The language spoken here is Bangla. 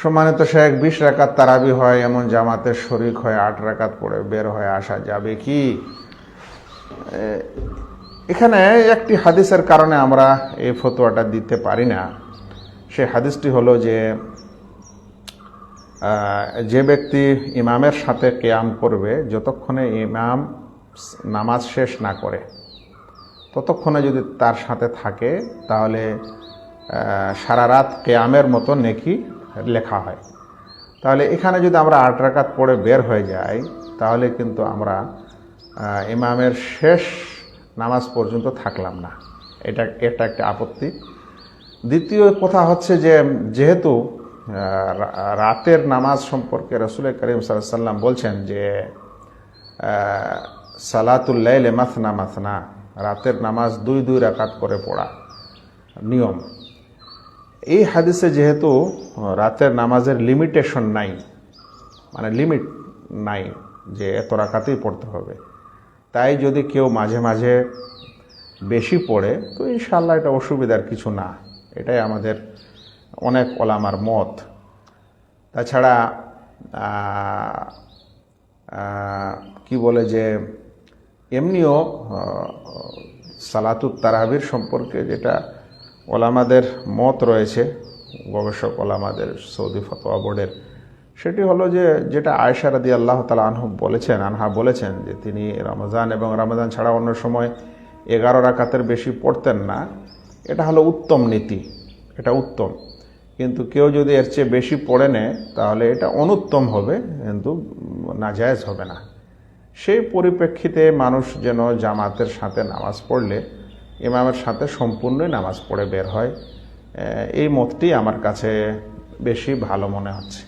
সম্মানিত শেখ, 20 রাকাত তারাবি হয় এমন জামাতের শরিক হয় 8 রাকাত পড়ে বের হয়ে আসা যাবে কি? এখানে একটি হাদিসের কারণে আমরা এই ফতোয়াটা দিতে পারি না। সেই হাদিসটি হলো যে ব্যক্তি ইমামের সাথে কিয়াম করবে, যতক্ষণে ইমাম নামাজ শেষ না করে ততক্ষণে যদি তার সাথে থাকে তাহলে সারা রাত কিয়ামের মতো নেকি লেখা হয়। তাহলে এখানে যদি আমরা 8 রাকাত পড়ে বের হয়ে যাই তাহলে কিন্তু আমরা ইমামের শেষ নামাজ পর্যন্ত থাকলাম না। এটা একটা আপত্তি। দ্বিতীয় কথা হচ্ছে যে যেহেতু রাতের নামাজ সম্পর্কে রাসূল করিম সাল্লাল্লাহু আলাইহি ওয়াসাল্লাম বলছেন যে সালাতুল লাইলে মাসনা মাসনা, রাতের নামাজ 2 রাকাত করে পড়া নিয়ম। এই হাদিসে যেহেতু রাতের নামাজের লিমিটেশন নাই, মানে লিমিট নাই যে এত রাকাতেই পড়তে হবে, তাই যদি কেউ মাঝে মাঝে বেশি পড়ে তো ইনশাআল্লাহ এটা অসুবিধার কিছু না। এটাই আমাদের অনেক ওলামার মত। তাছাড়া কি বলে যে এমনিও সালাতুত তারাবির সম্পর্কে যেটা ওলামাদের মত রয়েছে, গবেষক ওলামাদের, সৌদি ফতোয়া বোর্ডের, সেটি হলো যে যেটা আয়েশা রাদিয়াল্লাহু তাআলা আনহা বলেছেন যে তিনি রমজান এবং রমজান ছাড়া অন্য সময় 11 রাকাতের বেশি পড়তেন না। এটা হলো উত্তম নীতি, এটা উত্তম। কিন্তু কেউ যদি এর চেয়ে বেশি পড়ে নেয় তাহলে এটা অনুত্তম হবে, কিন্তু নাজায়েজ হবে না। সেই পরিপ্রেক্ষিতে মানুষ যেন জামাতের সাথে নামাজ পড়লে ইমামের সাথে সম্পূর্ণই নামাজ পড়ে বের হয়, এই মতটি আমার কাছে বেশি ভালো মনে হচ্ছে।